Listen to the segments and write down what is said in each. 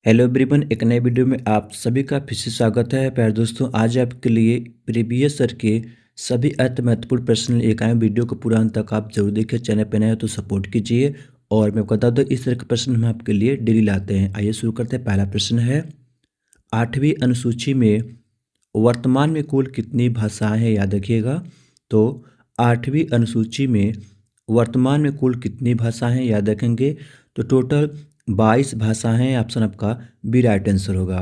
Hello everyone, एक नए video में आप सभी का फिर से स्वागत है। प्यारे दोस्तों, आज आपके लिए प्रीवियस ईयर के सभी अति महत्वपूर्ण प्रश्न लेकर आए। वीडियो को पूरा अंत तक आप जरूर देखिए। चैनल पर नए हो तो सपोर्ट कीजिए। और मैं बता दूं, इस तरह के प्रश्न हम आपके लिए डेली लाते हैं। आइए शुरू करते हैं। पहला प्रश्न है, 8वीं अनुसूची में वर्तमान में कुल कितनी भाषाएं हैं? याद रखिएगा। तो 8वीं अनुसूची में वर्तमान में कुल कितनी भाषाएं हैं? याद रखेंगे। तो टोटल 22 भाषाएं हैं। ऑप्शन आपका बी राइट आंसर होगा।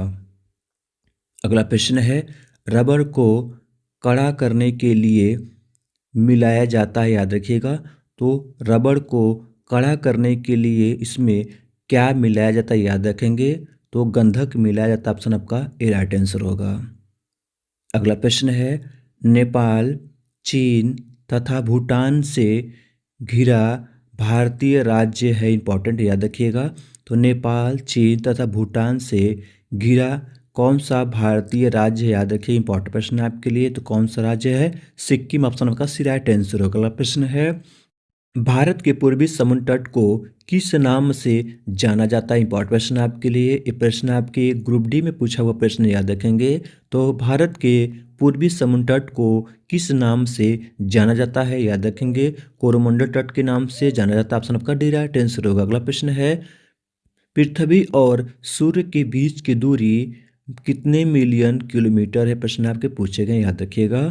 अगला प्रश्न है, रबर को कड़ा करने के लिए मिलाया जाता है। याद रखिएगा। तो रबर को कड़ा करने के लिए इसमें क्या मिलाया जाता है? याद रखेंगे। तो गंधक मिलाया जाता है। ऑप्शन आपका ए राइट आंसर होगा। अगला प्रश्न है, नेपाल, चीन तथा भूटान से घिरा भारतीय राज्य है। इंपॉर्टेंट, याद रखिएगा। तो नेपाल, चीन तथा भूटान से घिरा कौन सा भारतीय राज्य है? याद रखिए, इंपॉर्टेंट प्रश्न है आपके लिए। तो कौन सा राज्य है? सिक्किम। ऑप्शन आपका सी राइट आंसर होगा। अगला प्रश्न है, भारत के पूर्वी समुद्र तट को किस नाम से जाना जाता है? इंपॉर्टेंट प्रश्न आपके लिए। ये प्रश्न आपके ग्रुप डी में पूछा हुआ प्रश्न, याद रखेंगे। तो भारत के पूर्वी समुद्र तट को किस नाम से जाना जाता है? याद रखेंगे। कोरोमंडल तट के नाम से जाना जाता है। ऑप्शन आपका डी राइट आंसर होगा। अगला प्रश्न है, पृथ्वी और सूर्य के बीच की दूरी कितने मिलियन किलोमीटर है? प्रश्न आपके पूछे गए, याद रखिएगा।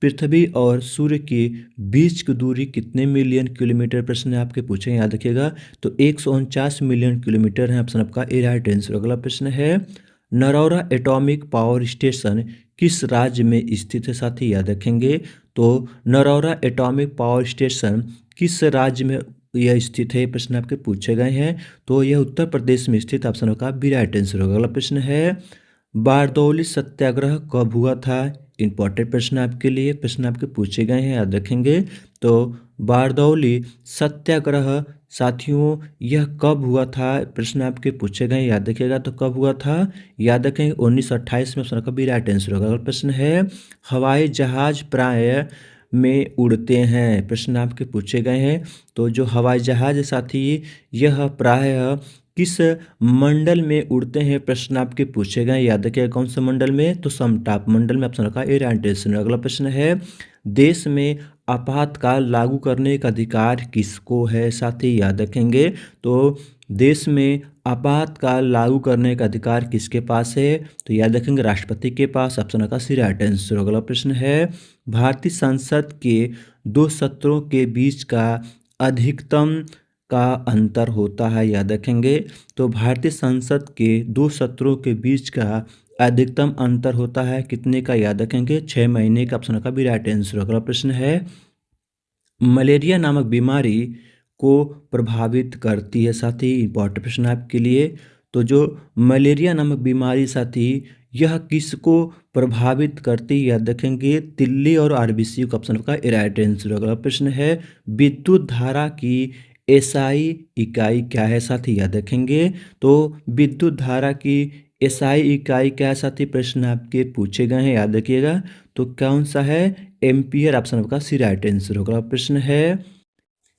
पृथ्वी और सूर्य के बीच की दूरी कितने मिलियन किलोमीटर? प्रश्न आपके पूछे, याद रखिएगा। तो 149 मिलियन किलोमीटर है। ऑप्शन आपका ए राइट आंसर। अगला प्रश्न है, नरौरा एटॉमिक पावर स्टेशन किस राज्य में स्थित है? साथी याद रखेंगे। तो नरौरा एटॉमिक पावर स्टेशन किस राज्य में यह स्थित है? प्रश्न आपके पूछे गए हैं। तो यह उत्तर प्रदेश में स्थित। ऑप्शन का बी राइट आंसर होगा। अगला प्रश्न है, बारदौली सत्याग्रह कब हुआ था? इंपॉर्टेंट प्रश्न आपके लिए। प्रश्न आपके पूछे गए हैं, याद रखेंगे। तो बारदौली सत्याग्रह साथियों यह कब हुआ था? प्रश्न आपके पूछे गए, याद रखिएगा। तो कब हुआ था? याद रखेंगे 1928 में। ऑप्शन का बी राइट आंसर होगा। अगला प्रश्न है, हवाई जहाज प्राय में उड़ते हैं। प्रश्न आपके पूछे गए हैं। तो जो हवाई जहाज है साथी, यह प्रायः किस मंडल में उड़ते हैं? प्रश्न आपके पूछे गए, याद रखिएगा। कौन से मंडल में? तो समताप मंडल में। ऑप्शन का ए राइट आंसर। अगला प्रश्न है, देश में आपातकाल लागू करने का अधिकार किसको है? साथी याद रखेंगे। तो देश में आपातकाल लागू करने का अधिकार किसके पास है? तो याद रखेंगे, राष्ट्रपति के पास। ऑप्शन का सी राइट आंसर। अगला प्रश्न है, भारतीय संसद के दो सत्रों के बीच का अधिकतम का अंतर होता है? याद रखेंगे। तो भारतीय संसद के दो सत्रों के बीच का अधिकतम अंतर होता है कितने का? याद रखेंगे, 6 महीने का। ऑप्शन का भी राइट आंसर। अगला प्रश्न है, मलेरिया नामक बीमारी को प्रभावित करती है? साथी इंपॉर्टेंट प्रश्न आपके लिए। तो जो मलेरिया नामक बीमारी साथी, यह किसको प्रभावित करती है? याद रखेंगे, तिल्ली और आरबीसी का। ऑप्शन का राइट आंसर। अगला प्रश्न है, विद्युत धारा की एसआई इकाई क्या है? साथी याद रखेंगे। तो विद्युत धारा की एसआई इकाई क्या है साथी? प्रश्न आपके पूछे गए हैं, याद रखिएगा। तो कौन सा है? एम्पियर। ऑप्शन आपका सी राइट आंसर होगा। प्रश्न है,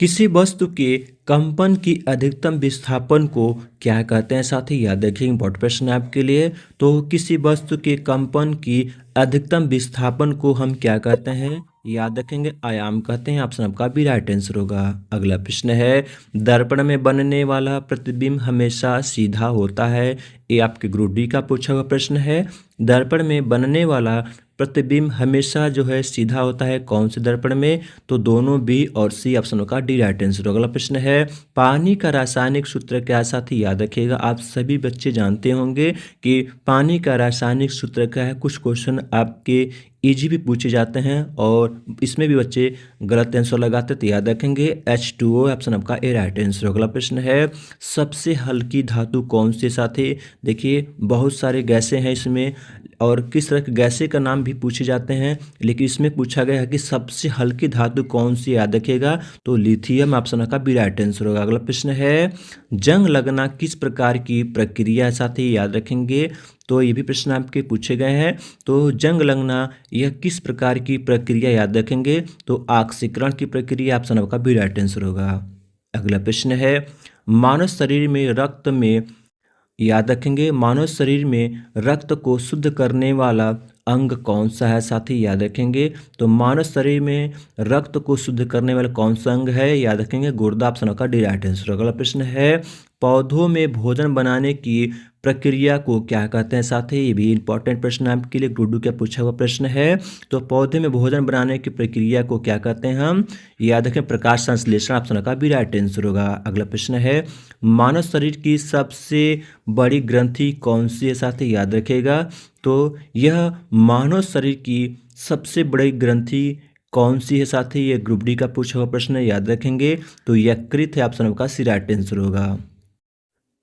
किसी वस्तु के कंपन की अधिकतम विस्थापन को क्या कहते हैं? साथी याद रखिए, इंपॉर्टेंट प्रश्न है आपके लिए। तो किसी वस्तु के कंपन की अधिकतम विस्थापन को हम क्या कहते हैं? याद रखेंगे, आयाम कहते हैं। ऑप्शन आपका भी राइट आंसर होगा। अगला प्रश्न है, दर्पण में बनने वाला प्रतिबिंब हमेशा सीधा होता है? ये आपके ग्रुप डी का पूछा हुआ प्रश्न है। दर्पण में बनने वाला प्रतिबिंब हमेशा जो है सीधा होता है। कौन से दर्पण में? तो दोनों बी और सी। ऑप्शन का डी राइट आंसर। अगला प्रश्न है, पानी का रासायनिक सूत्र क्या? साथी याद रखिएगा, आप सभी बच्चे जानते होंगे कि पानी का रासायनिक सूत्र क्या है। कुछ क्वेश्चन आपके इजी भी पूछे जाते हैं और इसमें भी बच्चे गलत आंसर लगाते, तो याद रखेंगे H2O। ऑप्शन आपका ए राइट आंसर। अगला प्रश्न है, सबसे हल्की धातु कौन सी? साथी देखिए, बहुत सारे गैसें हैं इसमें और किस तरह के गैसें का नाम भी पूछे जाते हैं, लेकिन इसमें पूछा गया है कि सबसे हल्की धातु कौन सी? याद रखिएगा, तो लिथियम। ऑप्शन का बी राइट आंसर होगा। अगला प्रश्न है, जंग लगना किस प्रकार की प्रक्रिया है? साथी याद रखेंगे, तो ये भी प्रश्न आपके पूछे गए हैं। तो जंग लगना यह किस प्रकार की प्रक्रिया? याद रखेंगे, तो ऑक्सीकरण की प्रक्रिया। ऑप्शन आपका बी राइट आंसर होगा। अगला प्रश्न है, मानव शरीर में रक्त में याद रखेंगे मानव शरीर में रक्त को शुद्ध करने वाला अंग कौन सा है साथी, याद रखेंगे। तो मानव शरीर में रक्त को शुद्ध करने वाला कौन सा अंग है, याद रखेंगे गुर्दा, ऑप्शन का डी राइट आंसर। अगला प्रश्न है पौधों में भोजन बनाने की प्रक्रिया को क्या कहते हैं साथी, ये भी इंपॉर्टेंट प्रश्न आपके लिए ग्रुप 2 का पूछा हुआ प्रश्न है। तो पौधे में भोजन बनाने की प्रक्रिया को क्या कहते हैं हम, याद रखें प्रकाश संश्लेषण, ऑप्शन का भी राइट आंसर होगा। अगला प्रश्न है मानव शरीर की सबसे बड़ी ग्रंथि कौन सी है साथी, याद रखेगा। तो यह मानव शरीर की सबसे बड़ी ग्रंथि कौन सी है साथी, ये ग्रुप डी का पूछा हुआ प्रश्न है, याद रखेंगे। तो यकृत है, ऑप्शन का सी राइट आंसर होगा।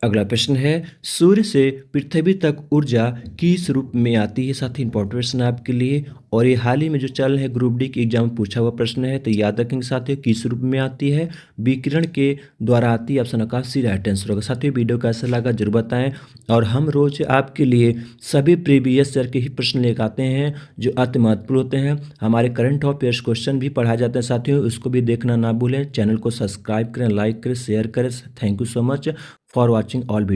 अगला प्रश्न है सूर्य से पृथ्वी तक ऊर्जा किस रूप में आती है साथी, इंपॉर्टेंट प्रश्न है आपके लिए। और ये हाल ही में जो चल रहे हैं ग्रुप डी के एग्जाम में पूछा हुआ प्रश्न है, तो याद रखेंगे साथियों किस रूप में आती है, विकिरण के द्वारा आती है, ऑप्शन का सी राइट आंसर होगा। साथियों वीडियो कैसा लगा जरूर बताएं। और हम रोज आपके लिए सभी प्रीवियस ईयर के ही प्रश्न लेकर आते हैं जो अति महत्वपूर्ण होते हैं। हमारे करंट अफेयर्स क्वेश्चन भी पढ़ाए जाते हैं साथियों, उसको भी देखना ना भूलें। चैनल को सब्सक्राइब करें, लाइक करें, शेयर करें। Thank you so much for watching all video.